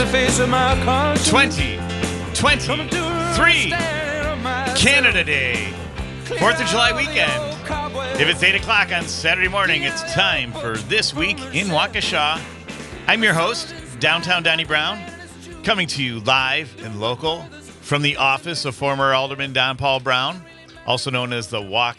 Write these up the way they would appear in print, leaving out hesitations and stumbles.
the face of my conscience. 2023 Canada Day, 4th of July weekend. If it's 8 o'clock on Saturday morning, it's time for This Week in Waukesha. I'm your host, Downtown Donnie Browne, coming to you live and local from the office of former Alderman Don Paul Browne, also known as the Walk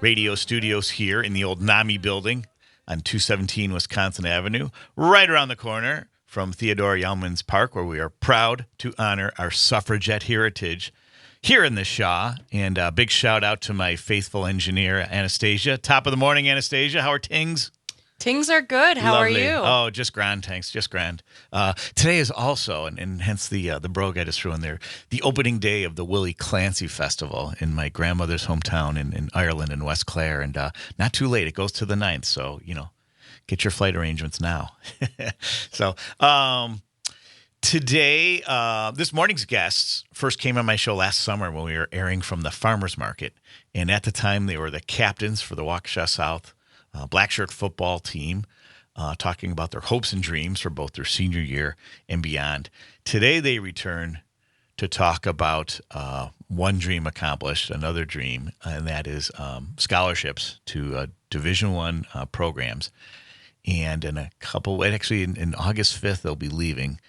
Radio Studios here in the old NAMI building on 217 Wisconsin Avenue, right around the corner from Theodore Yelman's Park, where we are proud to honor our suffragette heritage here in the Shaw. And a big shout out to my faithful engineer, Anastasia. Top of the morning, Anastasia. How are tings? Tings are good. How Lovely. are you? Oh, just grand, thanks. Just grand. Today is also, and hence the brogue I just threw in there, the opening day of the Willie Clancy Festival in my grandmother's hometown in Ireland, in West Clare. And not too late. It goes to the 9th. So, get your flight arrangements now. So, today, this morning's guests first came on my show last summer when we were airing from the farmers market. And at the time, they were the captains for the Waukesha South black shirt football team, talking about their hopes and dreams for both their senior year and beyond. Today, they return to talk about one dream accomplished, another dream, and that is scholarships to Division I programs. And in a couple, actually in August 5th, they'll be leaving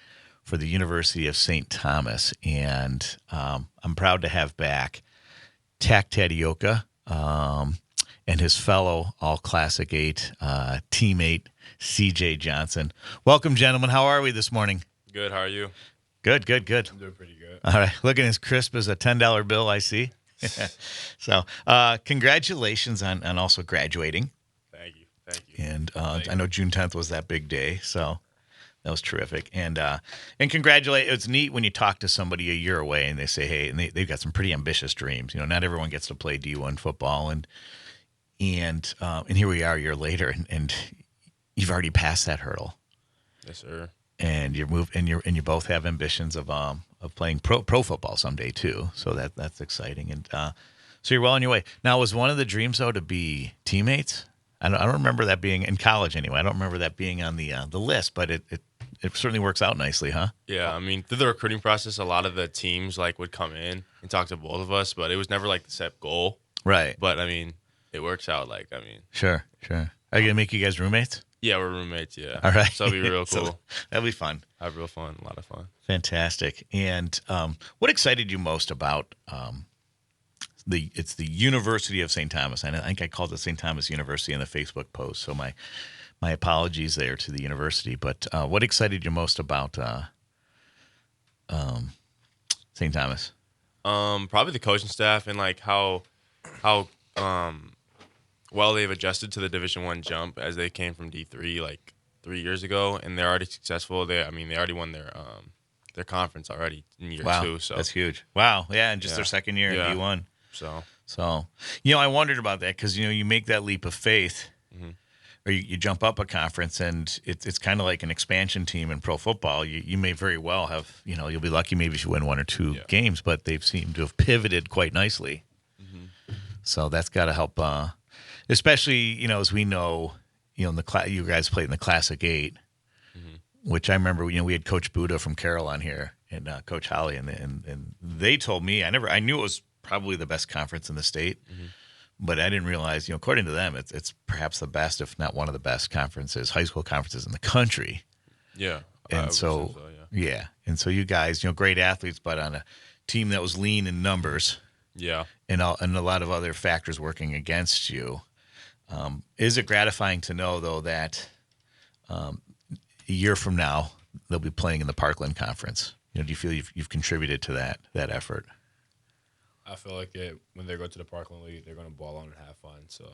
for the University of St. Thomas. And I'm proud to have back Tak Tateoka and his fellow All-Classic 8 teammate, C.J. Johnson. Welcome, gentlemen. How are we this morning? Good. How are you? Good. I'm doing pretty good. All right. Looking as crisp as a $10 bill, I see. So congratulations on also graduating. Thank you. And I know June 10th was that big day, so that was terrific. And it's neat when you talk to somebody a year away and they say, hey, and they've got some pretty ambitious dreams. Not everyone gets to play D1 football, and here we are a year later, and you've already passed that hurdle. Yes, sir. And you both have ambitions of playing pro football someday too. So that's exciting. And so you're well on your way. Now, was one of the dreams though to be teammates? I don't remember that being in college anyway. I don't remember that being on the list, but it certainly works out nicely, huh? Yeah, I mean, through the recruiting process, a lot of the teams would come in and talk to both of us, but it was never the set goal. Right. But I mean, it works out. Sure. Are you gonna make you guys roommates? Yeah, we're roommates. Yeah. All right. So it'll be real cool. So that'll be fun. Have real fun. A lot of fun. Fantastic. And what excited you most about it's the University of St. Thomas? I think I called it St. Thomas University in the Facebook post. So my apologies there to the university. But what excited you most about St. Thomas? Probably the coaching staff and how well they've adjusted to the Division I jump as they came from D3 3 years ago, and they're already successful. They already won their conference already in year 2. So that's huge. Wow, yeah, and just their second year in D1. So I wondered about that because you make that leap of faith, or you jump up a conference, and it's kind of like an expansion team in pro football. You may very well have you'll be lucky maybe if you win 1 or 2 games, but they've seemed to have pivoted quite nicely. So that's got to help. Especially, as we know, in the you guys played in the Classic 8, which I remember, we had Coach Buda from Carroll on here and Coach Holly, and they told me, I knew it was probably the best conference in the state, but I didn't realize, according to them, it's perhaps the best, if not one of the best high school conferences in the country. Yeah. And so and so you guys, great athletes, but on a team that was lean in numbers. Yeah. And a lot of other factors working against you. Is it gratifying to know, though, that a year from now they'll be playing in the Parkland Conference? Do you feel you've contributed to that effort? I feel like when they go to the Parkland League, they're going to ball on and have fun. So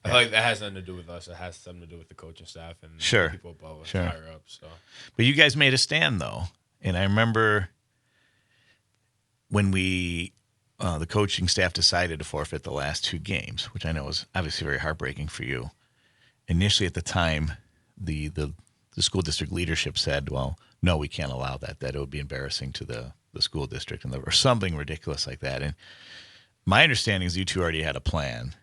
I feel like that has nothing to do with us. It has something to do with the coaching staff and the people above us, higher up. So, but you guys made a stand, though, and I remember when the coaching staff decided to forfeit the last 2 games, which I know was obviously very heartbreaking for you. Initially at the time, the school district leadership said, well, no, we can't allow that it would be embarrassing to the school district or something ridiculous like that. And my understanding is you two already had a plan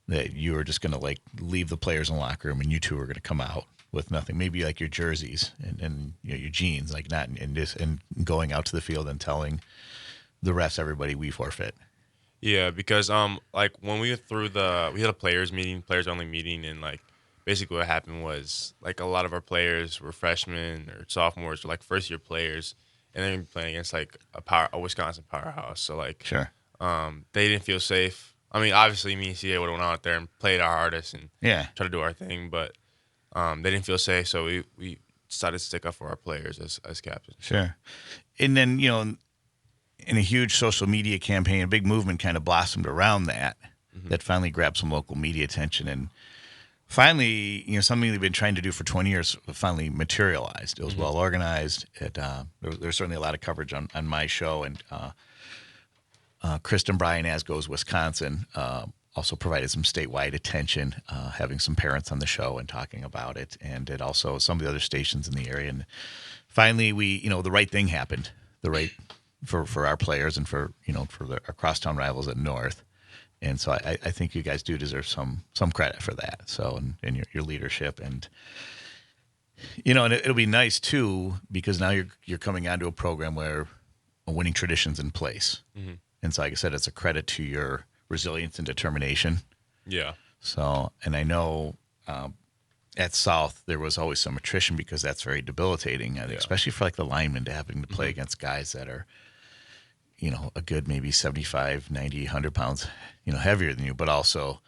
that you were just going to leave the players in the locker room and you two were going to come out with nothing, maybe like your jerseys and your jeans, like not in this, and going out to the field and telling the refs, everybody, we forfeit. Yeah, because like when we went through we had a players only meeting, and like basically what happened was like a lot of our players were freshmen or sophomores or like first year players, and they're playing against like a Wisconsin powerhouse. So like Sure. they didn't feel safe. I mean, obviously me and CA would have went out there and played our hardest and try to do our thing, but they didn't feel safe, so we decided to stick up for our players as captains. Sure. And then, in a huge social media campaign, a big movement kind of blossomed around that, that finally grabbed some local media attention. And finally, something they've been trying to do for 20 years finally materialized. It was well organized. There was certainly a lot of coverage on my show. And Kristen Bryan, as goes Wisconsin, also provided some statewide attention, having some parents on the show and talking about it. And it also some of the other stations in the area. And finally, the right thing happened. The right for our players and for our crosstown rivals at North. And so I think you guys do deserve some credit for that. So and your leadership and and it'll be nice too, because now you're coming onto a program where a winning tradition's in place. And so like I said, it's a credit to your resilience and determination. Yeah. So, and I know at South there was always some attrition because that's very debilitating, especially for like the linemen to having to play against guys that are a good maybe 75, 90, 100 pounds, heavier than you, but also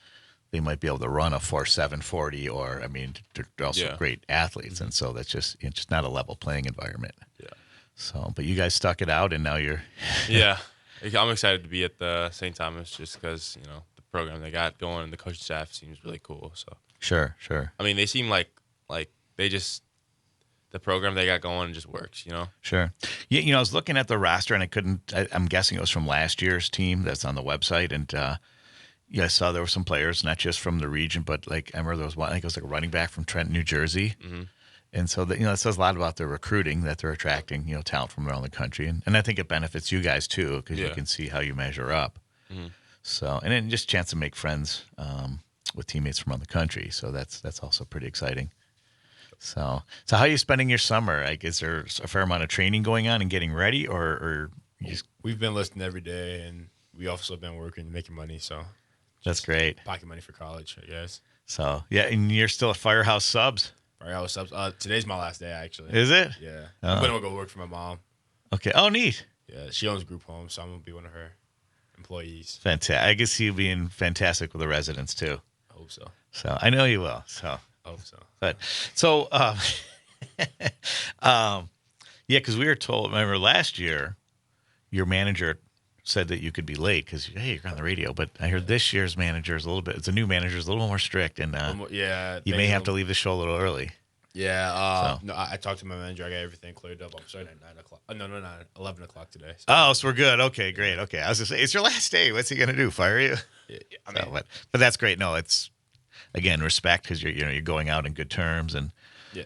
they might be able to run a 4.7 40, or, I mean, they're also great athletes. And so that's just, it's just not a level playing environment. Yeah. So, but you guys stuck it out and now you're. Yeah. I'm excited to be at the St. Thomas just because, the program they got going and the coaching staff seems really cool. So Sure. I mean, they seem like they just, the program they got going just works, Sure. Yeah, I was looking at the roster and I'm guessing it was from last year's team that's on the website. And I saw there were some players, not just from the region, but like I remember there was one, I think it was like a running back from Trenton, New Jersey. And so that, that says a lot about their recruiting, that they're attracting, talent from around the country. And I think it benefits you guys too, because you can see how you measure up. So, and then just a chance to make friends with teammates from around the country. So that's also pretty exciting. So how are you spending your summer? Like, is there a fair amount of training going on and getting ready, or you just... We've been listening every day, and we also been working, making money. So that's great. Pocket money for college, I guess. So yeah, and you're still at Firehouse Subs. Firehouse Subs. Today's my last day, actually. Is it? Yeah. I'm gonna go work for my mom. Okay. Oh, neat. Yeah, she owns group homes, so I'm gonna be one of her employees. Fantastic. I can see you being fantastic with the residents too. I hope so. So I know you will. So. I hope so. But so, because we were told. Remember last year, your manager said that you could be late because you're on the radio. But I heard this year's manager is it's a new manager, is a little more strict, and you may have to leave the show a little early. Yeah. No, I talked to my manager. I got everything cleared up. I'm starting at 9 o'clock. No, 11 o'clock today. So. Oh, so we're good. Okay, great. Okay, I was gonna say it's your last day. What's he gonna do? Fire you? Yeah, but that's great. No, it's. Again, respect, because you're going out in good terms, and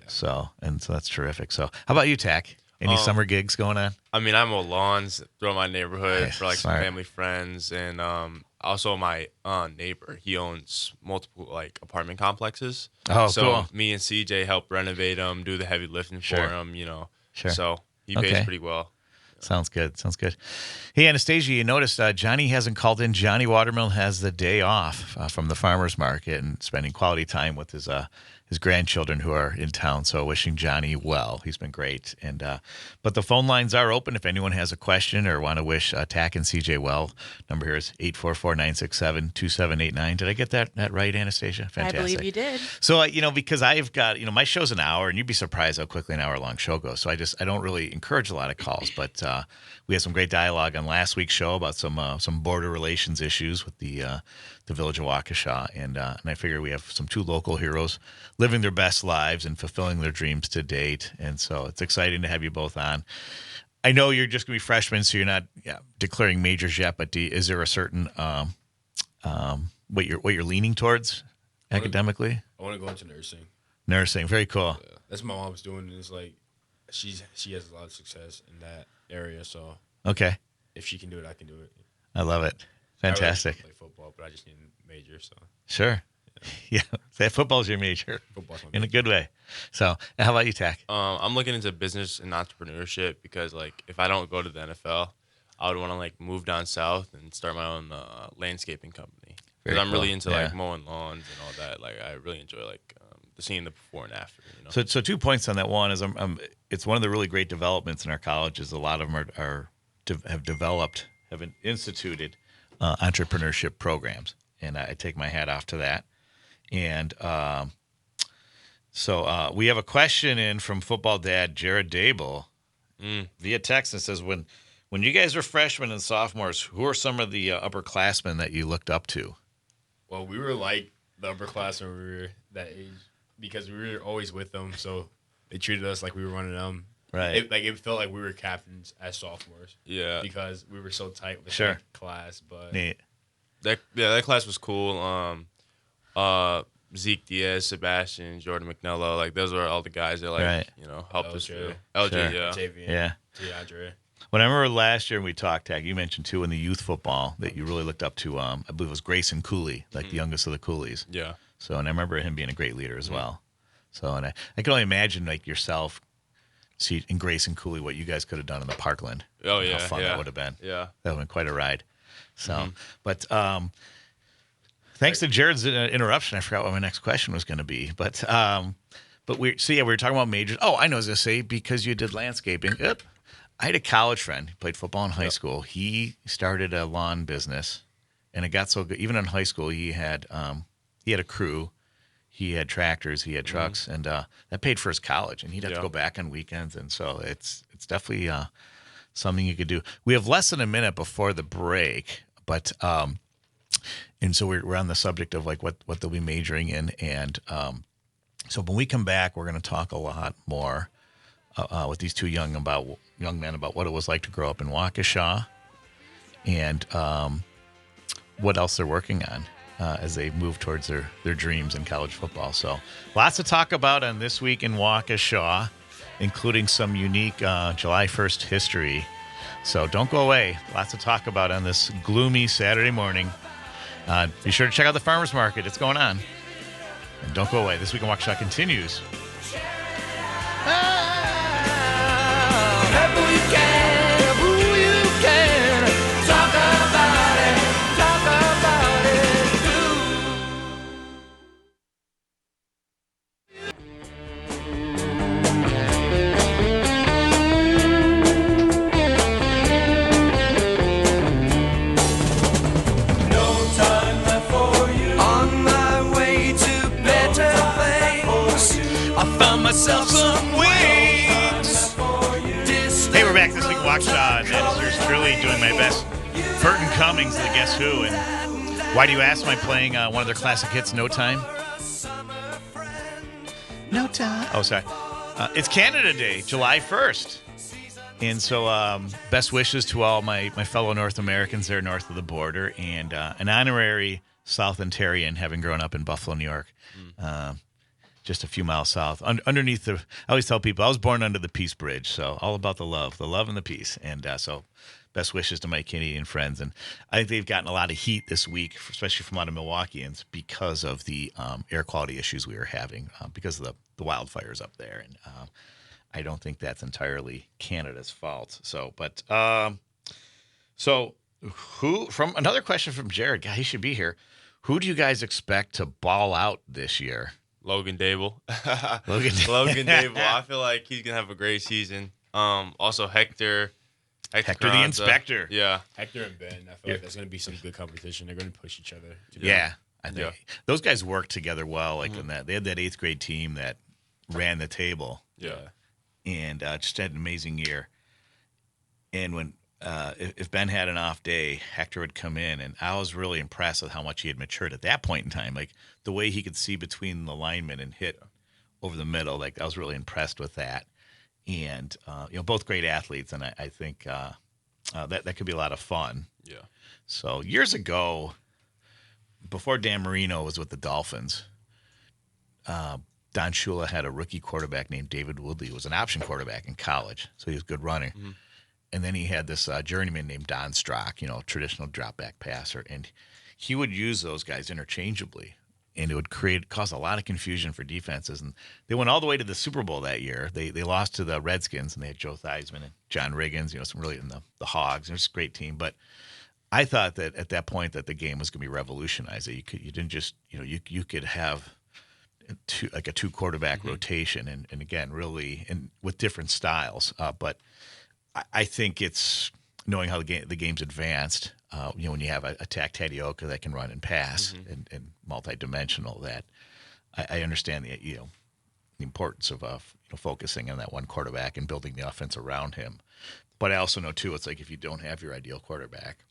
so that's terrific. So, how about you, Tak? Any summer gigs going on? I mean, I mow lawns throughout my neighborhood for like smart. some family friends, and also my neighbor. He owns multiple like apartment complexes. Oh, so cool. me and CJ help renovate them, do the heavy lifting for him. Sure. So he pays pretty well. Sounds good. Hey, Anastasia, you noticed Johnny hasn't called in. Johnny Watermill has the day off from the farmer's market and spending quality time with his grandchildren who are in town. So wishing Johnny well. He's been great. And but the phone lines are open if anyone has a question or want to wish Tak and CJ well. Number here is 844-967-2789. Did I get that right, Anastasia? Fantastic. I believe you did. So, because I've got, my show's an hour, and you'd be surprised how quickly an hour-long show goes. So I don't really encourage a lot of calls, but we had some great dialogue on last week's show about some border relations issues with the village of Waukesha, and I figure we have some two local heroes living their best lives and fulfilling their dreams to date, and so it's exciting to have you both on. I know you're just going to be freshmen, so you're not declaring majors yet, but is there a certain what you're leaning towards academically? I want to go into nursing. Nursing, very cool. Yeah, that's what my mom's doing. It's like she has a lot of success in that area, so okay, if she can do it, I can do it. I love it. Fantastic. I really play football, but I just need a major. So sure, yeah. Say football's your major. Football's my In a major. good way. So, how about you, Tak? I'm looking into business and entrepreneurship because like if I don't go to the NFL, I would want to like move down south and start my own landscaping company. Because Very I'm really cool. into Yeah. like mowing lawns and all that. Like I really enjoy like seeing the before and after. You know. So 2 points on that. One is it's one of the really great developments in our colleges. A lot of them have instituted entrepreneurship programs, and I take my hat off to that. And so we have a question in from football dad Jared Dable via text, and says, when you guys were freshmen and sophomores, who are some of the upperclassmen that you looked up to? Well, we were like the upperclassmen when we were that age because we were always with them, so they treated us like we were running them. Right. It felt like we were captains as sophomores. Yeah. Because we were so tight with Sure. that class. But Neat. That class was cool. Zeke Diaz, Sebastian, Jordan McNello, like those were all the guys that Right. helped us LJ. through. LJ, Sure. yeah. Javian, Yeah. DeAndre. When I remember last year when we talked, Tag, you mentioned too in the youth football that you really looked up to. I believe it was Grayson Cooley, like the youngest of the Coolies. Yeah. So, and I remember him being a great leader as well. So, and I can only imagine like yourself, see in Grayson Cooley what you guys could have done in the Parkland. Oh, And yeah. how fun yeah. that would have been. Yeah. That would have been quite a ride. So, but thanks to Jared's interruption, I forgot what my next question was going to be. But we were talking about majors. Oh, I know what I was going to say because you did landscaping. Yep. I had a college friend who played football in high school. He started a lawn business, and it got so good. Even in high school, he had a crew. He had tractors, he had trucks, and that paid for his college. And he'd have to go back on weekends, and so it's definitely something you could do. We have less than a minute before the break, but and so we're on the subject of like what they'll be majoring in, and so when we come back, we're going to talk a lot more with these two young men about what it was like to grow up in Waukesha, and what else they're working on. As they move towards their dreams in college football. So lots to talk about on This Week in Waukesha, including some unique July 1st history. So don't go away. Lots to talk about on this gloomy Saturday morning. Be sure to check out the farmers market. It's going on. And don't go away. This Week in Waukesha continues. Myself some wings. Hey, we're back this week in Waukesha, and that is yours truly doing my best. Burton Cummings, the Guess Who, and why do you ask? Am I playing one of their classic hits, No Time? No Time. Oh, sorry. It's Canada Day, July 1st. And so best wishes to all my fellow North Americans there north of the border, and an honorary South Ontarian, having grown up in Buffalo, New York. Just a few miles south, underneath I always tell people I was born under the Peace Bridge, so all about the love and the peace. And so best wishes to my Canadian friends. And I think they've gotten a lot of heat this week, especially from a lot of Milwaukeeans, because of the air quality issues we were having because of the wildfires up there. And I don't think that's entirely Canada's fault. So, but from another question from Jared, God, he should be here. Who do you guys expect to ball out this year? Logan Dable. Logan Dable. I feel like he's gonna have a great season. Also Hector the Carranza. Inspector. Yeah. Hector and Ben. I feel like that's going to be some good competition. They're going to push each other. Yeah. I think those guys work together well. Like in that, they had that 8th grade team that ran the table. Yeah. And just had an amazing year. And when if Ben had an off day, Hector would come in, and I was really impressed with how much he had matured at that point in time. Like the way he could see between the linemen and hit over the middle. Like I was really impressed with that. And both great athletes, and I think that could be a lot of fun. Yeah. So years ago, before Dan Marino was with the Dolphins, Don Shula had a rookie quarterback named David Woodley, who was an option quarterback in college, so he was a good runner. Mm-hmm. And then he had this journeyman named Don Strock, traditional drop back passer, and he would use those guys interchangeably. and it would cause a lot of confusion for defenses. And they went all the way to the Super Bowl that year. They lost to the Redskins, and they had Joe Theismann and John Riggins, some really in the Hogs. It was a great team, but I thought that at that point that the game was going to be revolutionized. That you didn't just you could have a two quarterback rotation, and again really and with different styles. But I think it's knowing how the game's advanced. When you have a Tak Tateoka that can run and pass and multidimensional, that I understand the importance of focusing on that one quarterback and building the offense around him. But I also know too, it's like if you don't have your ideal quarterback,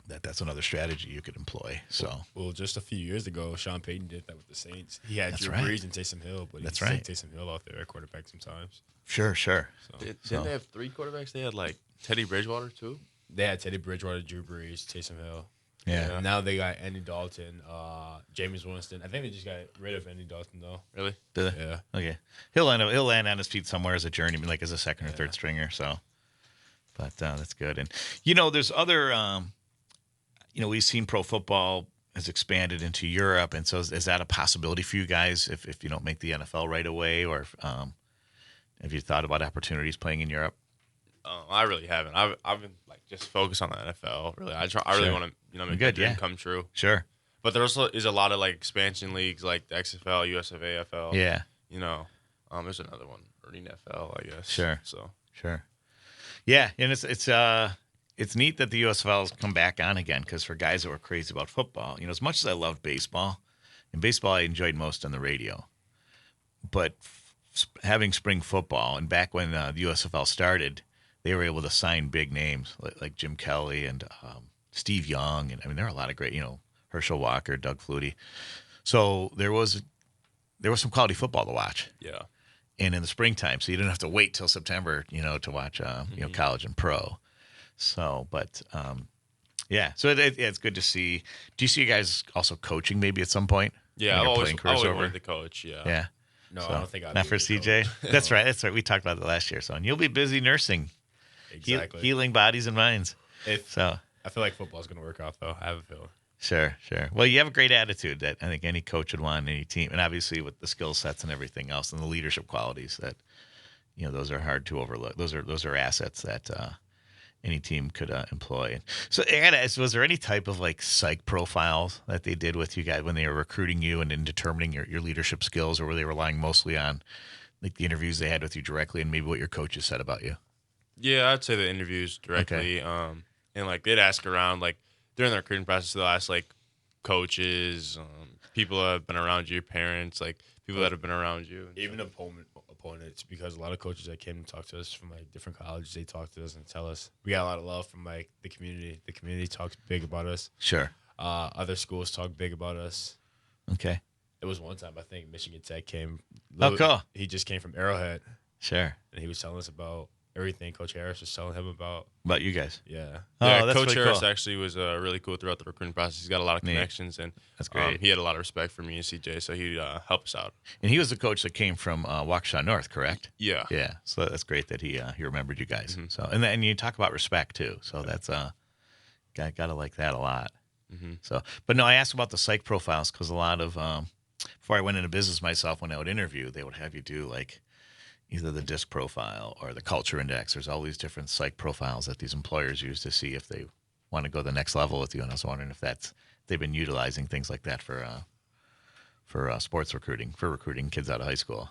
that's another strategy you could employ. So just a few years ago, Sean Payton did that with the Saints. He had Drew Brees and Taysom Hill, but he sent Taysom Hill out there at quarterback sometimes. Sure. So. Didn't they have 3 quarterbacks? They had like Teddy Bridgewater too. They had Teddy Bridgewater, Drew Brees, Taysom Hill. Yeah. Now they got Andy Dalton, Jameis Winston. I think they just got rid of Andy Dalton though. Really? Did they? Yeah. Okay. He'll land on his feet somewhere as a journeyman, like as a second or third stringer. So, but that's good. And there's other. We've seen pro football has expanded into Europe, and so is that a possibility for you guys if you don't make the NFL right away, or have you thought about opportunities playing in Europe? I really haven't. I've been like just focused on the NFL. Really, I really want to make that dream come true. Sure. But there also is a lot of like expansion leagues like the XFL, USFA, AFL. Yeah. There's another one, or NFL, I guess. Sure. So. Sure. Yeah, and it's neat that the USFL has come back on again, because for guys that were crazy about football, as much as I loved baseball, and baseball I enjoyed most on the radio, but having spring football, and back when the USFL started, they were able to sign big names like Jim Kelly and Steve Young, and there are a lot of great, Herschel Walker, Doug Flutie. So there was some quality football to watch. Yeah. And in the springtime, so you didn't have to wait till September, to watch college and pro. So, but yeah, so it's good to see. Do you see you guys also coaching maybe at some point? Yeah, I always wanted to coach. Yeah. Yeah. No, so, I don't think I'll not for CJ. That's right. That's right. We talked about that last year. So, and you'll be busy nursing, healing bodies and minds. I feel like football's going to work out though. I have a feeling. Sure. Well, you have a great attitude that I think any coach would want on any team, and obviously with the skill sets and everything else, and the leadership qualities that those are hard to overlook. Those are assets that any team could employ. So, I gotta ask, was there any type of like psych profiles that they did with you guys when they were recruiting you and in determining your leadership skills, or were they relying mostly on like the interviews they had with you directly and maybe what your coaches said about you? Yeah, I'd say the interviews directly. Okay. And like they'd ask around, like during the recruiting process, they'll ask like coaches, people that have been around you, your parents, like people that have been around you. Even opponents, because a lot of coaches that came and talked to us from like different colleges, they talk to us and tell us. We got a lot of love from like the community. The community talks big about us. Sure. Other schools talk big about us. Okay. It was one time I think Michigan Tech came. Oh, cool. He just came from Arrowhead. Sure. And he was telling us about everything Coach Harris was telling him about you guys. Yeah. That's Coach really Harris cool. actually was really cool throughout the recruiting process. He's got a lot of connections, and that's great. He had a lot of respect for me and CJ, so he helped us out. And he was the coach that came from Waukesha North, correct? Yeah. Yeah. So that's great that he remembered you guys. Mm-hmm. So and you talk about respect too. So that's gotta like that a lot. Mm-hmm. So, but no, I asked about the psych profiles because a lot of before I went into business myself, when I would interview, they would have you do like either the DISC profile or the culture index. There's all these different psych profiles that these employers use to see if they want to go the next level with you. And I was wondering if they've been utilizing things like that for sports recruiting, for recruiting kids out of high school.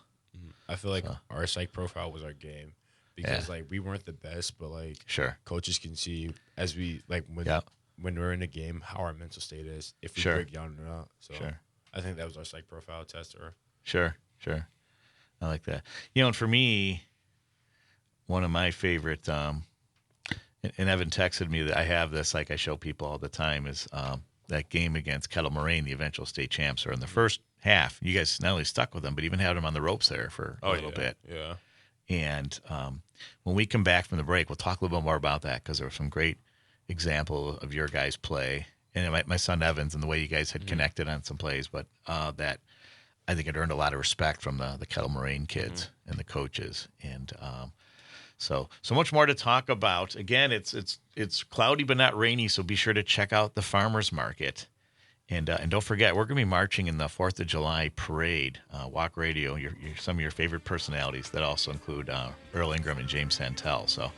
I feel like our psych profile was our game because like we weren't the best, but like coaches can see as we like when we're in a game how our mental state is if we break down or not. So I think that was our psych profile test. Sure. I like that. And for me, one of my favorite, and Evan texted me that I have this, like I show people all the time, is that game against Kettle Moraine, the eventual state champs. Or in the first half, you guys not only stuck with them, but even had them on the ropes there for a little bit. Yeah. And when we come back from the break, we'll talk a little bit more about that because there were some great examples of your guys' play. And my son Evans and the way you guys had connected on some plays, but that I think it earned a lot of respect from the Kettle Moraine kids and the coaches, and so much more to talk about. Again, it's cloudy but not rainy, so be sure to check out the farmers market. And don't forget, we're going to be marching in the 4th of July parade. Walk Radio, some of your favorite personalities that also include Earl Ingram and James Santel. So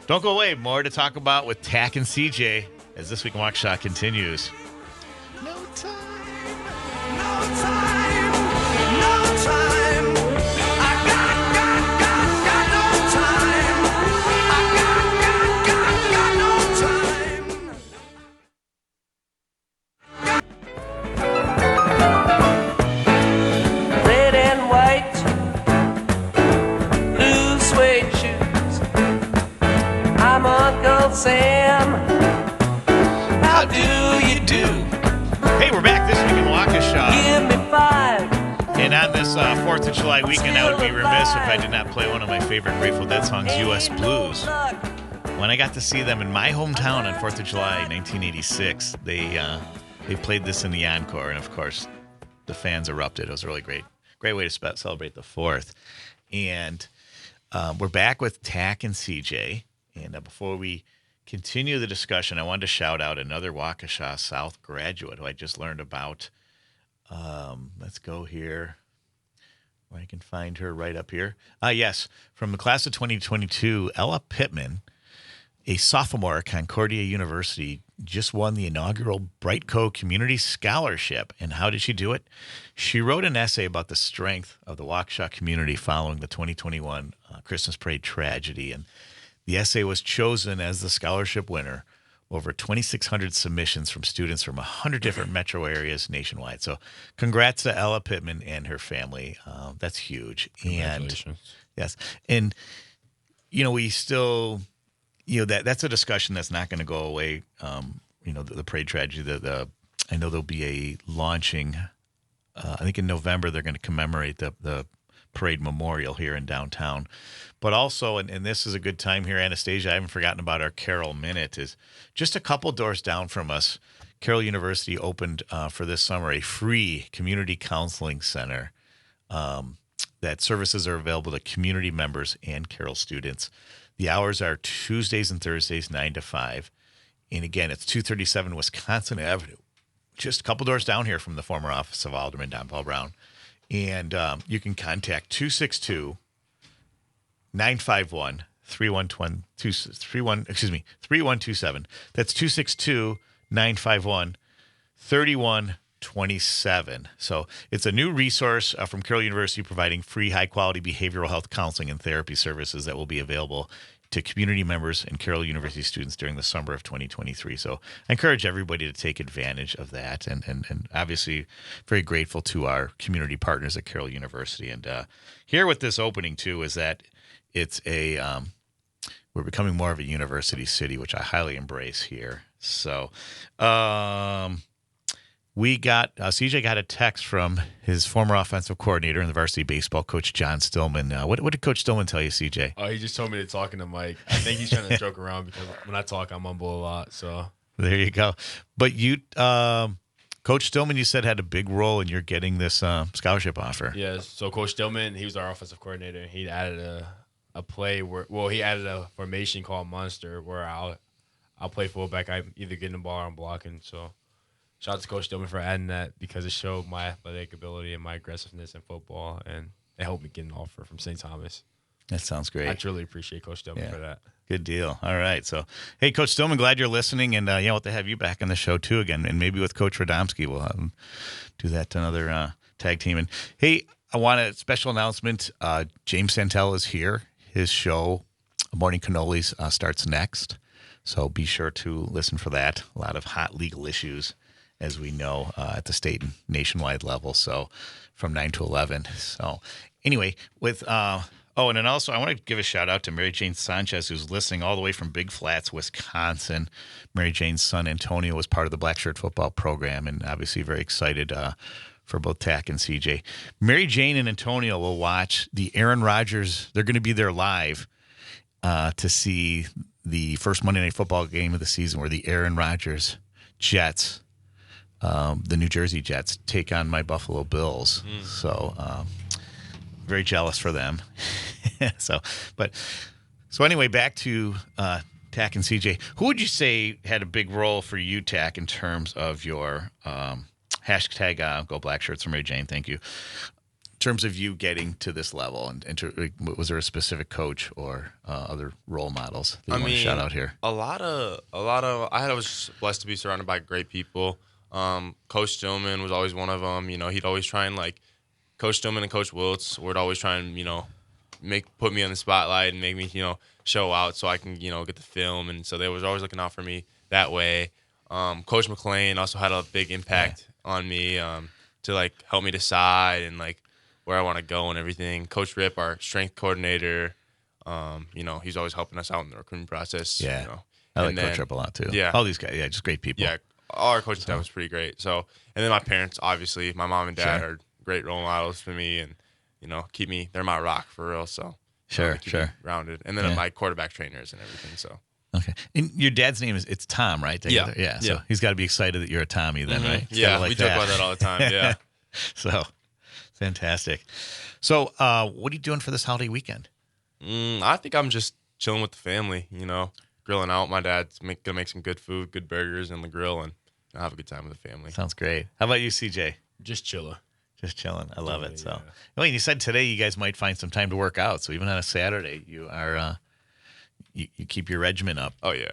don't go away. More to talk about with Tak and CJ as This Week in Waukesha continues. No time. No time. No time. I got no time. I got no time. Red and white, blue suede shoes. I'm Uncle Sam. How do you do? Hey, we're back this week in Waukesha. Give me five. And on this 4th of July weekend, I would be remiss if I did not play one of my favorite Grateful Dead songs, U.S. Blues. When I got to see them in my hometown on 4th of July, 1986, they played this in the encore, and of course, the fans erupted. It was a really great way to celebrate the 4th. And we're back with Tak and CJ. And before we continue the discussion, I wanted to shout out another Waukesha South graduate who I just learned about. Let's go here, where I can find her right up here. Yes, from the class of 2022, Ella Pittman, a sophomore at Concordia University, just won the inaugural Brightco Community Scholarship. And how did she do it? She wrote an essay about the strength of the Waukesha community following the 2021 Christmas parade tragedy. And the essay was chosen as the scholarship winner over 2,600 submissions from students from 100 different metro areas nationwide. So congrats to Ella Pittman and her family. That's huge. Congratulations. And yes. And, we still... that's a discussion that's not going to go away. The parade tragedy. I know there'll be a launching. I think in November they're going to commemorate the parade memorial here in downtown. But also, and this is a good time here, Anastasia, I haven't forgotten about our Carroll Minute. Is just a couple doors down from us. Carroll University opened for this summer a free community counseling center. That services are available to community members and Carroll students. The hours are Tuesdays and Thursdays, 9 to 5. And again, it's 237 Wisconsin Avenue, just a couple doors down here from the former office of Alderman Don Paul Browne. And you can contact 262-951-3127. That's 262-951-3127. So it's a new resource from Carroll University providing free, high-quality behavioral health counseling and therapy services that will be available to community members and Carroll University students during the summer of 2023. So I encourage everybody to take advantage of that. And obviously very grateful to our community partners at Carroll University. And here with this opening, too, is that it's we're becoming more of a university city, which I highly embrace here. So CJ got a text from his former offensive coordinator and the varsity baseball coach, John Stillman. What did Coach Stillman tell you, CJ? Oh, he just told me to talk to Mike. I think he's trying to joke around because when I talk, I mumble a lot. So there you go. But you, Coach Stillman, you said had a big role in your getting this scholarship offer. Yes. So Coach Stillman, he was our offensive coordinator. He added a play he added a formation called Monster where I'll play fullback. I'm either getting the ball or I'm blocking. So shout out to Coach Stillman for adding that because it showed my athletic ability and my aggressiveness in football, and it helped me get an offer from St. Thomas. That sounds great. I truly appreciate Coach Stillman for that. Good deal. All right. So, hey, Coach Stillman, glad you're listening, and we'll have to have you back on the show, too, again, and maybe with Coach Radomski. We'll do that to another tag team. And, hey, I want a special announcement. James Santel is here. His show, Morning Cannolis, starts next, so be sure to listen for that. A lot of hot legal issues, as we know, at the state and nationwide level. So from 9 to 11. So anyway, and then also I want to give a shout out to Mary Jane Sanchez, who's listening all the way from Big Flats, Wisconsin. Mary Jane's son, Antonio, was part of the Black Shirt football program and obviously very excited for both Tak and CJ. Mary Jane and Antonio will watch the Aaron Rodgers. They're going to be there live to see the first Monday Night Football game of the season where the Aaron Rodgers Jets, the New Jersey Jets, take on my Buffalo Bills. So very jealous for them. So anyway, back to Tak and CJ. Who would you say had a big role for you, Tak, in terms of your Hashtag Go Black Shirts from Ray Jane. Thank you. In terms of you getting to this level, and was there a specific coach or other role models that you want to shout out here? A lot of. I was blessed to be surrounded by great people. Coach Stillman was always one of them. You know, he'd always try and Coach Stillman and Coach Wiltz would always try and put me on the spotlight and make me show out so I can get the film, and so they was always looking out for me that way. Coach McLean also had a big impact on me to help me decide and where I want to go and everything. Coach Rip, our strength coordinator, he's always helping us out in the recruiting process. Yeah. I like Coach Rip a lot too. Yeah. All these guys, just great people. Yeah. All our coaching staff was pretty great. So, and then my parents, obviously, my mom and dad are great role models for me and, they're my rock for real. So, keep me grounded. And then my quarterback trainers and everything. So. Okay. And your dad's name it's Tom, right? Yeah. So he's got to be excited that you're a Tommy then, right? Yeah. We joke about that all the time. Yeah. So. Fantastic. So, what are you doing for this holiday weekend? I think I'm just chilling with the family, grilling out. My dad's going to make some good food, good burgers on the grill, and I'll have a good time with the family. Sounds great. How about you, CJ? Just chilling. Just chilling. I love it. So, well, you said today you guys might find some time to work out. So even on a Saturday, you are you keep your regimen up. Oh, yeah.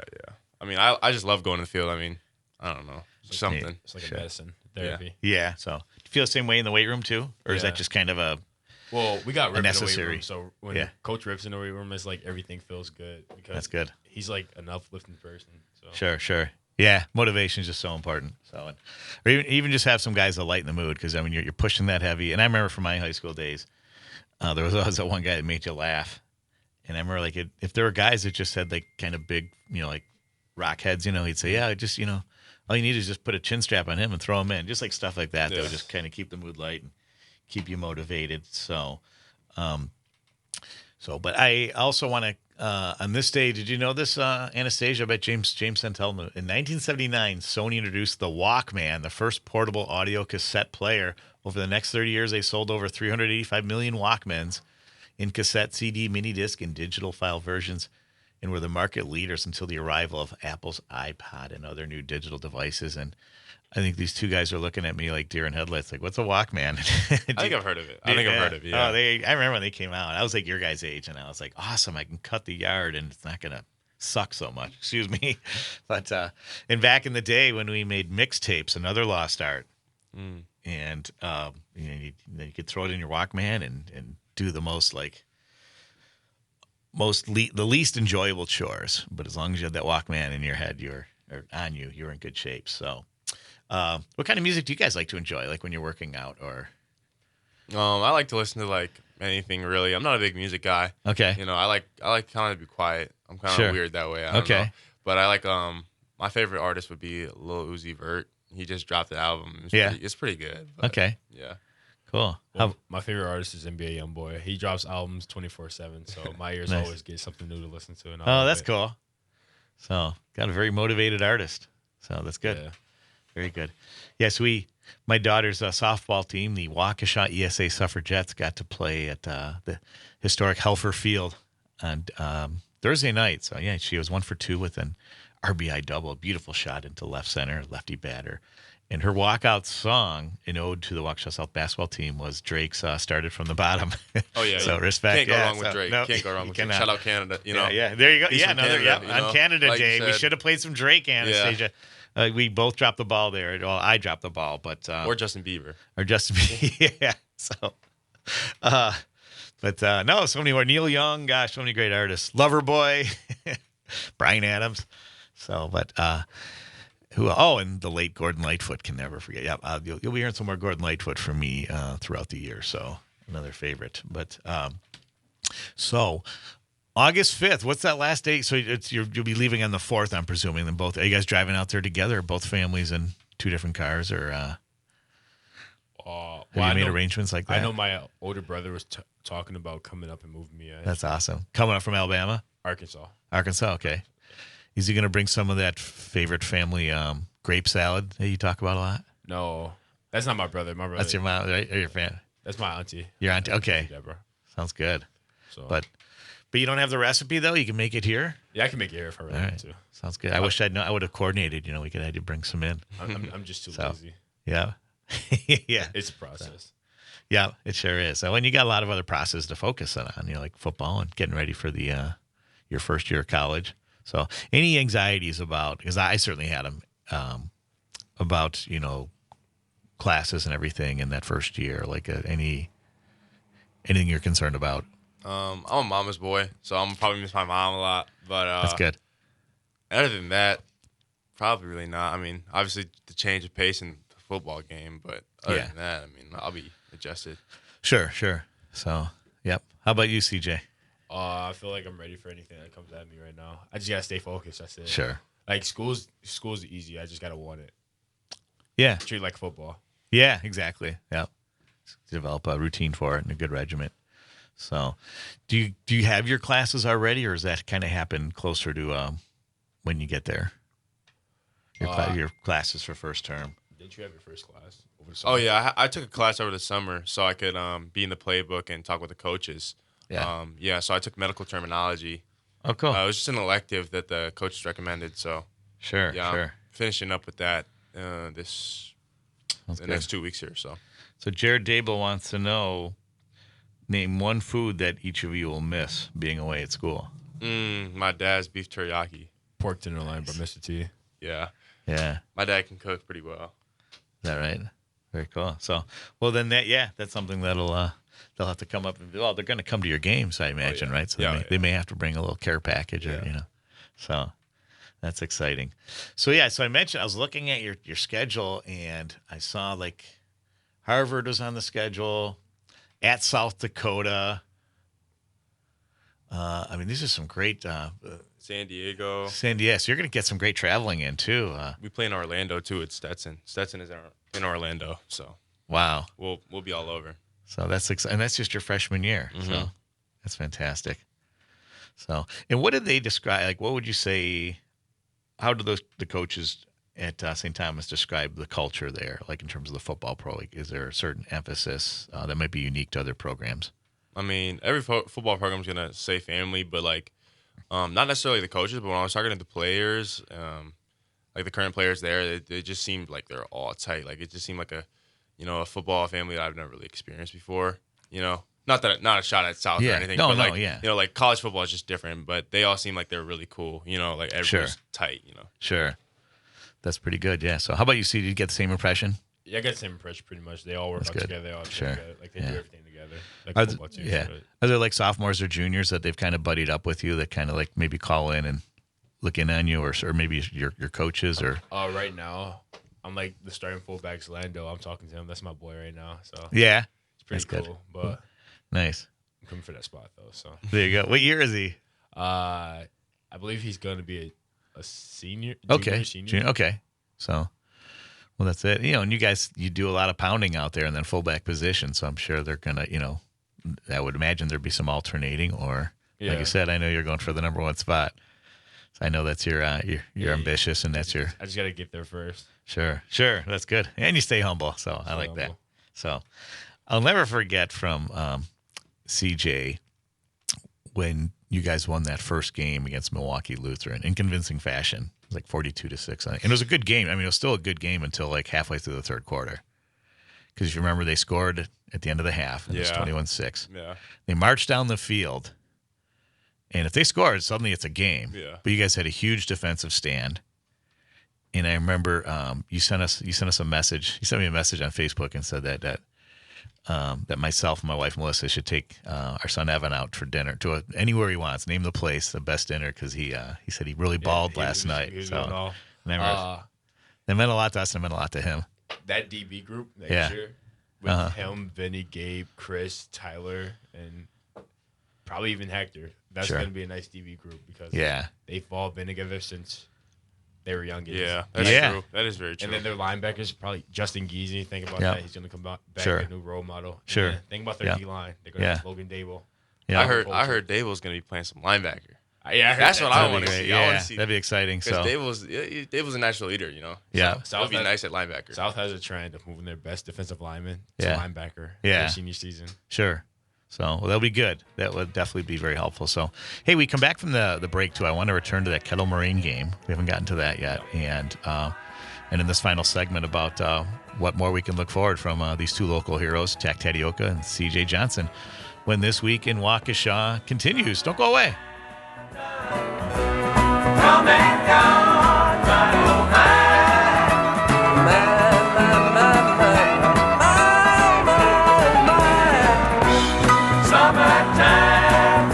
I mean, I just love going to the field. I mean, I don't know. Something. It's like a medicine, therapy. Yeah. So, do you feel the same way in the weight room too? Or is that just kind of a... Well, we got Rip necessary. in the weight room, so when Coach Rip's in the weight room, it's everything feels good. Because that's good. He's an uplifting person. So. Sure. Yeah, motivation is just so important. So, or even just have some guys that lighten the mood because you're pushing that heavy. And I remember from my high school days, there was always that one guy that made you laugh. And I remember if there were guys that just had kind of big, rock heads, he'd say, yeah, just all you need is just put a chin strap on him and throw him in, just stuff like that. That would just kind of keep the mood light and keep you motivated. So, but I also want to. On this day, did you know this, Anastasia? I bet James sent tell me. In 1979, Sony introduced the Walkman, the first portable audio cassette player. Over the next 30 years, they sold over 385 million Walkmans in cassette, CD, mini disc, and digital file versions, and were the market leaders until the arrival of Apple's iPod and other new digital devices. And I think these two guys are looking at me like deer in headlights, like, what's a Walkman? I think I've heard of it. I've heard of it, yeah. I remember when they came out. I was like your guys' age, and I was like, awesome, I can cut the yard, and it's not going to suck so much. Excuse me. But and back in the day when we made mixtapes, another lost art, and you could throw it in your Walkman and do the the least enjoyable chores. But as long as you had that Walkman in your head, you're in good shape. So. What kind of music do you guys like to enjoy, when you're working out or? I like to listen to anything really. I'm not a big music guy. Okay. I like kind of to be quiet. I'm kind of weird that way. I don't know. But I like my favorite artist would be Lil Uzi Vert. He just dropped the album. It's pretty good. Okay. Yeah. Cool. Well, my favorite artist is NBA YoungBoy. He drops albums 24/7, so my ears always get something new to listen to. And that's cool. So got a very motivated artist. So that's good. Yeah. Very good. Yes, my daughter's softball team, the Waukesha ESA Suffragettes, got to play at the historic Helfer Field on Thursday night. So, she was 1 for 2 with an RBI double, a beautiful shot into left center, lefty batter. And her walkout song, an ode to the Waukesha South basketball team, was Drake's "Started from the Bottom." Oh yeah, so respect. Can't go wrong with Drake. No, can't go wrong with Drake. Shout out Canada. Yeah. There you go. He's Yeah, from Canada, on Canada Day, we should have played some Drake, Anastasia. Yeah. We both dropped the ball there. Well, I dropped the ball, but or Justin Bieber. Yeah. So, no, so many more. Neil Young, gosh, so many great artists. Loverboy, Bryan Adams. So, but and the late Gordon Lightfoot, can never forget. Yeah, you'll be hearing some more Gordon Lightfoot from me throughout the year. So another favorite. But so August 5th, what's that last date? So you'll be leaving on the 4th, I'm presuming. Then both, are you guys driving out there together, or both families in 2 different cars, or have you made arrangements like that? I know my older brother was talking about coming up and moving me. That's awesome. Coming up from Alabama? Arkansas, okay. Is he going to bring some of that favorite family grape salad that you talk about a lot? No, that's not my brother. My brother. That's your mom, right? Or your fan? That's my auntie. Your auntie? Okay. Deborah. Sounds good. So, But you don't have the recipe, though? You can make it here? Yeah, I can make it here if I really want to. Sounds good. I wish I would have coordinated. We could have had you bring some in. I'm just too lazy. Yeah. Yeah. It's a process. Yeah, it sure is. So, and you got a lot of other processes to focus on, like football and getting ready for the your first year of college. So, any anxieties about, because I certainly had them, about, classes and everything in that first year, like anything you're concerned about? I'm a mama's boy, so I'm probably miss my mom a lot. But That's good. other than that, probably really not. I mean, obviously the change of pace in the football game, but other than that, I mean, I'll be adjusted. Sure. So, yep. How about you, CJ? I feel like I'm ready for anything that comes at me right now. I just gotta stay focused. That's it. Sure. Like school's easy. I just gotta want it. Yeah. Treat it like football. Yeah, exactly. Yeah. Develop a routine for it and a good regimen. So, do you have your classes already, or does that kind of happen closer to when you get there? Your classes for first term. Didn't you have your first class over the summer? Oh yeah, I took a class over the summer so I could be in the playbook and talk with the coaches. Yeah. So I took medical terminology. Oh, cool. It was just an elective that the coaches recommended. So Sure. I'm finishing up with that next 2 weeks here. So Jared Dable wants to know, name one food that each of you will miss being away at school. My dad's beef teriyaki. Pork tenderloin by Mr. T. Yeah. Yeah. My dad can cook pretty well. Is that right? Very cool. So, well, then that's something that'll they'll have to come up and they're going to come to your games, I imagine, right? So they may have to bring a little care package, or So that's exciting. So so I mentioned I was looking at your schedule and I saw like Harvard was on the schedule, at South Dakota. I mean, these are some great. San Diego. So you're going to get some great traveling in too. We play in Orlando too. It's Stetson. Stetson is in Orlando, so wow, we'll be all over. So that's exciting. And that's just your freshman year. Mm-hmm. So that's fantastic. So, and what did they describe? Like, what would you say? How do the coaches at St. Thomas describe the culture there? Like in terms of the football pro, like, is there a certain emphasis that might be unique to other programs? I mean, every football program is gonna say family, but like, not necessarily the coaches. But when I was talking to the players, like the current players there, they just seemed like they're all tight. Like it just seemed like a football family that I've never really experienced before. Not a shot at South or anything. Like college football is just different. But they all seem like they're really cool. Like everybody's tight. Sure, that's pretty good. Yeah. So how about you? See, did you get the same impression? Yeah, I got the same impression pretty much. They all work out together. They all together. Like they do everything together. Like football too. Yeah. Are there like sophomores or juniors that they've kind of buddied up with you that kind of like maybe call in and look in on you, or maybe your coaches or? Right now, I'm like the starting fullback's Lando. I'm talking to him. That's my boy right now. So yeah, it's pretty cool. But nice. I'm coming for that spot though. So there you go. What year is he? I believe he's going to be a senior. Junior. Okay. So. Well, that's it. And you do a lot of pounding out there in that fullback position, so I'm sure they're going to, I would imagine there'd be some alternating, or like you said, I know you're going for the number one spot. So I know that's you're ambitious, and that's your. I just got to get there first. Sure. That's good. And you stay humble, so I like that. So I'll never forget from CJ when you guys won that first game against Milwaukee Lutheran in convincing fashion. It was like 42-6. And it was a good game. I mean, it was still a good game until like halfway through the third quarter. Because you remember they scored at the end of the half. And it was 21-6. Yeah. They marched down the field. And if they scored, suddenly it's a game. Yeah. But you guys had a huge defensive stand. And I remember you sent us a message. You sent me a message on Facebook and said that myself and my wife Melissa should take our son Evan out for dinner to anywhere he wants. Name the place, the best dinner, because he said he really balled last night. That meant a lot to us, and it meant a lot to him. That DB group next year with him, Vinny, Gabe, Chris, Tyler, and probably even Hector. That's going to be a nice DB group because they've all been together since they were young. Yeah, that's true. That is very true. And then their linebackers, probably Justin Geezy. Think about that. He's going to come back a new role model. Sure. Think about their D-line. They're going to have Logan Dable. Yeah. I heard Dable's going to be playing some linebacker. That's what I want to see. I want to see. That'd be exciting. Because Dable's a natural leader, Yeah. So it'd be nice at linebacker. South has a trend of moving their best defensive lineman to linebacker their senior season. Sure. So that'll be good. That would definitely be very helpful. So, hey, we come back from the break, too. I want to return to that Kettle Moraine game. We haven't gotten to that yet. And And in this final segment about what more we can look forward from these two local heroes, Tak Tateoka and CJ Johnson, when this week in Waukesha continues. Don't go away. Come and gone, my old my. Summertime,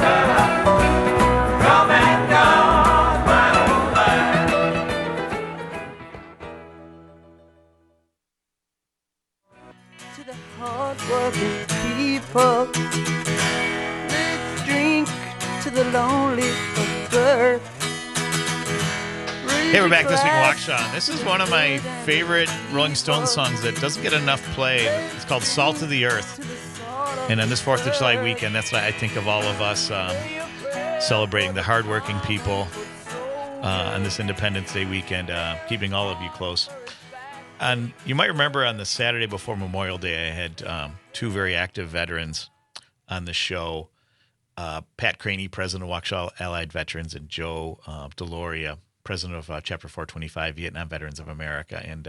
come and gone, my old man. To the hard-working people, let's drink to the lonely bird. Hey, we're back this week in Waukesha. This is one of my favorite Rolling Stones songs that doesn't get enough play. It's called Salt of the Earth. And on this 4th of July weekend, that's what I think of all of us celebrating the hardworking people on this Independence Day weekend, keeping all of you close. And you might remember on the Saturday before Memorial Day, I had two very active veterans on the show. Pat Craney, president of Waukesha Allied Veterans, and Joe Deloria, president of Chapter 425, Vietnam Veterans of America. And,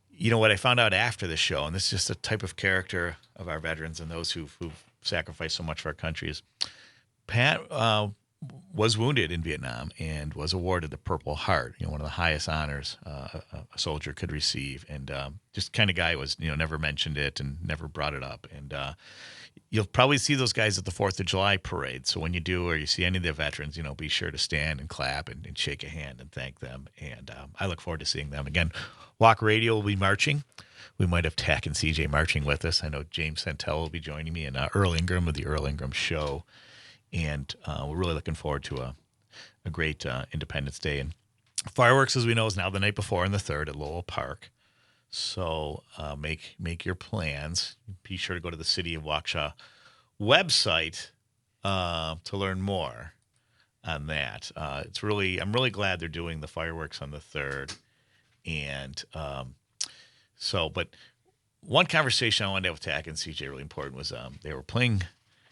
you know, what I found out after the show, and this is just a type of character of our veterans and those who've sacrificed so much for our country, is Pat was wounded in Vietnam and was awarded the Purple Heart, you know, one of the highest honors a soldier could receive. And just kind of guy was, you know, never mentioned it and never brought it up. And you'll probably see those guys at the 4th of July parade. So when you do, or you see any of the veterans, you know, be sure to stand and clap and shake a hand and thank them. And I look forward to seeing them. Again, Walk Radio will be marching. We might have Tak and CJ marching with us. I know James Santel will be joining me, and Earl Ingram with the Earl Ingram Show. And we're really looking forward to a great Independence Day. And fireworks, as we know, is now the night before and the 3rd at Lowell Park. So make your plans. Be sure to go to the City of Waukesha website to learn more on that. I'm really glad they're doing the fireworks on the 3rd. And but one conversation I wanted to have with Tak and CJ, really important, was they were playing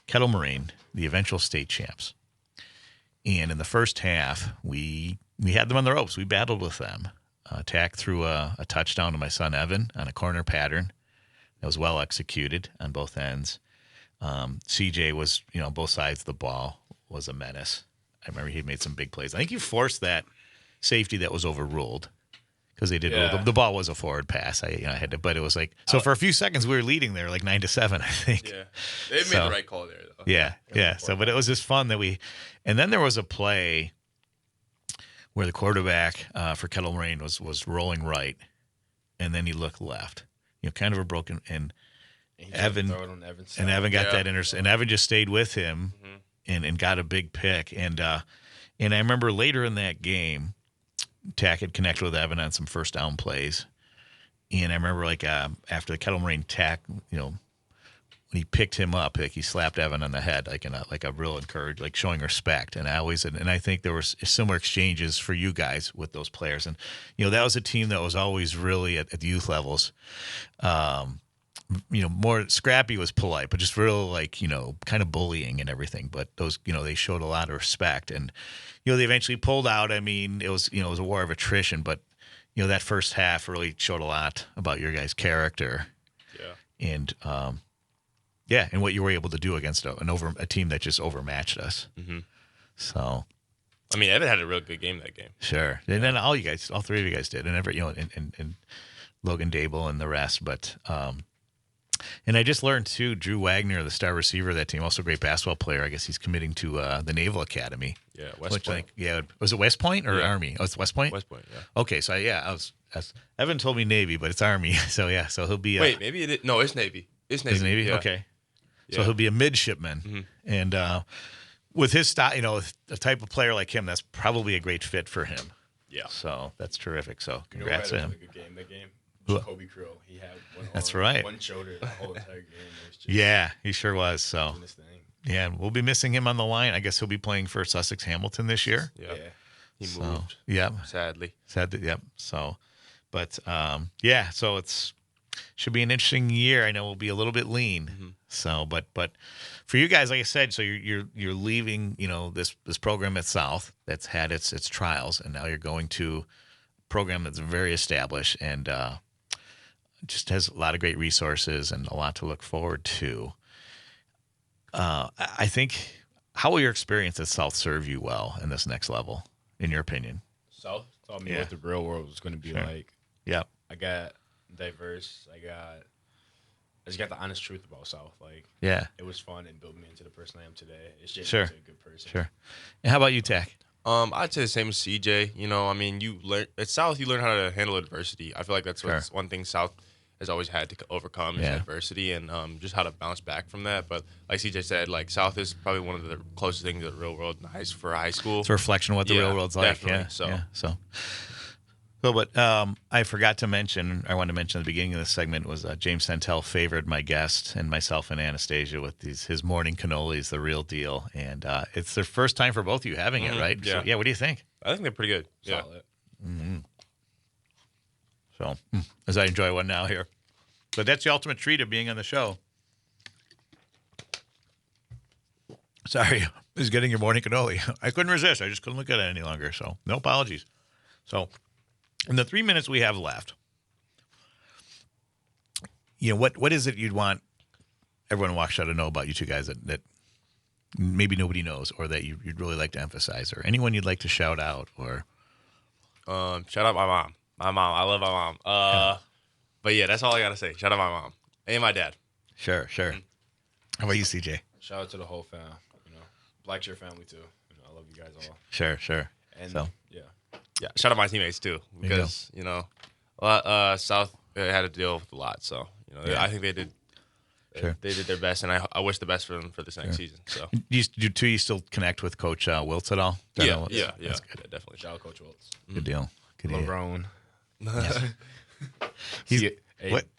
Kettle Moraine, the eventual state champs. And in the first half, we had them on the ropes. We battled with them. Tak threw a touchdown to my son Evan on a corner pattern that was well executed on both ends. CJ was, you know, both sides of the ball, was a menace. I remember he made some big plays. I think he forced that safety that was overruled because they did. Yeah. The ball was a forward pass. I had to, but it was like, so for a few seconds we were leading there like 9-7, I think. Yeah, they made the right call there though. Yeah. So, but it was just fun that and then there was a play where the quarterback for Kettle Moraine was rolling right, and then he looked left. You know, kind of a broken, and Evan got that interception, and Evan just stayed with him and got a big pick. And I remember later in that game, Tak had connected with Evan on some first down plays, and I remember like after the Kettle Moraine, Tak, you know, when he picked him up, like he slapped Evan on the head, like a real encourage, like showing respect. And I think there were similar exchanges for you guys with those players. And you know, that was a team that was always really at the youth levels, you know, more scrappy was polite, but just real like, you know, kind of bullying and everything. But those, you know, they showed a lot of respect, and you know, they eventually pulled out. I mean, it was a war of attrition, but you know, that first half really showed a lot about your guys' character. Yeah. And and what you were able to do against a team that just overmatched us. Mm-hmm. So, I mean, Evan had a real good game that game. Sure, and then all three of you guys did, and and Logan Dable and the rest. But and I just learned too, Drew Wagner, the star receiver of that team, also a great basketball player. I guess he's committing to the Naval Academy. Yeah, West Point. Was it West Point or Army? Oh, it's West Point. West Point. Yeah. Okay, so Evan told me Navy, but it's Army. So so he'll be. Wait, maybe it is. No, it's Navy. It's Navy. It's Navy. Yeah. Okay. So he'll be a midshipman, and with his style, you know, a type of player like him, that's probably a great fit for him. Yeah. So that's terrific. So congrats to him. Had a good game. That game. Jacoby Krill. He had one shoulder the whole entire game. Yeah, he sure was. So yeah, we'll be missing him on the line. I guess he'll be playing for Sussex Hamilton this year. Yeah. He moved. Yeah. Sadly. Yep. So, but so should be an interesting year. I know we'll be a little bit lean. Mm-hmm. So, but for you guys, like I said, so you're leaving, you know, this program at South that's had its trials, and now you're going to program that's very established and just has a lot of great resources and a lot to look forward to. I think, how will your experience at South serve you well in this next level, in your opinion? South taught me what the real world was going to be like. Yep. I got diverse. I just got the honest truth about South. Like, it was fun and built me into the person I am today. It's just into a good person. Sure. And how about you, Tak? I'd say the same as CJ. You know, I mean, at South, you learn how to handle adversity. I feel like that's one thing South has always had to overcome is adversity and just how to bounce back from that. But like CJ said, like South is probably one of the closest things to the real world for high school. It's a reflection of what the real world's like. Definitely. But I forgot to mention, I wanted to mention at the beginning of the segment was James Santel favored my guest and myself and Anastasia with his morning cannolis, the real deal. And it's their first time for both of you having it, right? Yeah. So, what do you think? I think they're pretty good. Solid. Yeah. Mm-hmm. So, as I enjoy one now here. But that's the ultimate treat of being on the show. Sorry, is getting your morning cannoli. I couldn't resist. I just couldn't look at it any longer. So, no apologies. So, in the 3 minutes we have left, what is it you'd want everyone in Waukesha to know about you two guys that maybe nobody knows, or that you'd really like to emphasize, or anyone you'd like to shout out, or shout out my mom. My mom, I love my mom. But yeah, that's all I gotta say. Shout out my mom and my dad. Sure. How about you, CJ? Shout out to the whole fam. Black Shirt family too. I love you guys all. Sure. And yeah. Shout out my teammates too, because South had to deal with a lot. So I think they did. Sure. They did their best, and I wish the best for them for this next season. So, do you still connect with Coach Wiltz at all? Yeah, That's good. Yeah, definitely. Shout out Coach Wiltz. Good deal. Browne. What?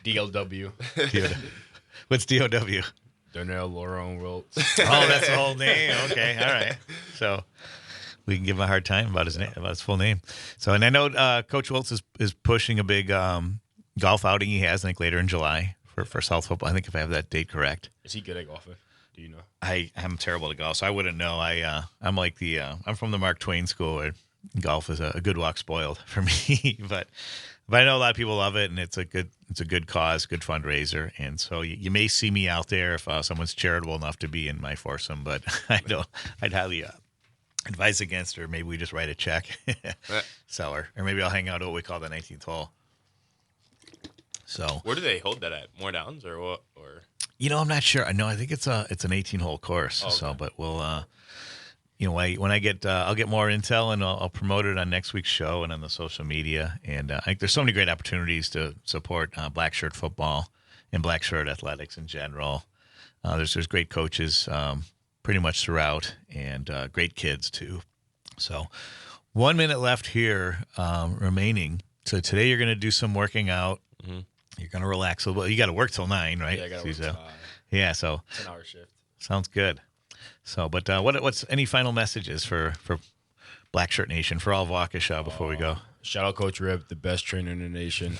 DLW. What's DOW? Donnell Laurent Wiltz. Oh, that's the whole name. Okay, all right. So we can give him a hard time about his full name. So, and I know Coach Wiltz is pushing a big golf outing he has, I think, later in July for South football. I think if I have that date correct. Is he good at golfing? Do you know? I'm terrible at golf, so I wouldn't know. I'm like I'm from the Mark Twain school where golf is a good walk spoiled for me, but I know a lot of people love it, and it's a good cause, good fundraiser, and so you may see me out there if someone's charitable enough to be in my foursome, but I'd highly advise against, or maybe we just write a check, seller, or maybe I'll hang out at what we call the 19th hole. So where do they hold that at? More Downs or what? Or I'm not sure. No, I think it's an 18-hole course. Oh, okay. So, but we'll when I get I'll get more intel, and I'll promote it on next week's show and on the social media. And I think there's so many great opportunities to support black shirt football and black shirt athletics in general. There's great coaches pretty much throughout, and great kids too. So 1 minute left here remaining. So today you're going to do some working out. Mm-hmm. You're going to relax a little bit. You got to work till 9, right? Yeah, I got to work till 9. Yeah, so it's an hour shift. Sounds good. So, but what's any final messages for Black Shirt Nation, for all of Waukesha before we go? Shout out Coach Rip, the best trainer in the nation.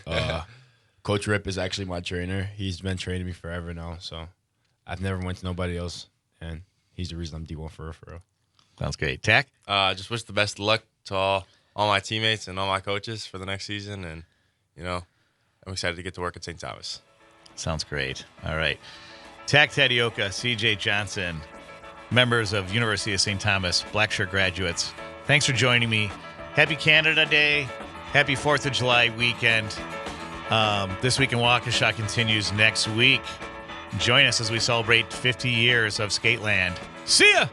Coach Rip is actually my trainer. He's been training me forever now, so I've never went to nobody else, and he's the reason I'm D1 for real. Sounds great. Tak? Just wish the best of luck to all my teammates and all my coaches for the next season, and I'm excited to get to work at St. Thomas. Sounds great. All right. Tak Tateoka, CJ Johnson, members of University of St. Thomas, Black Shirt graduates. Thanks for joining me. Happy Canada Day. Happy 4th of July weekend. This Week in Waukesha continues next week. Join us as we celebrate 50 years of Skateland. See ya!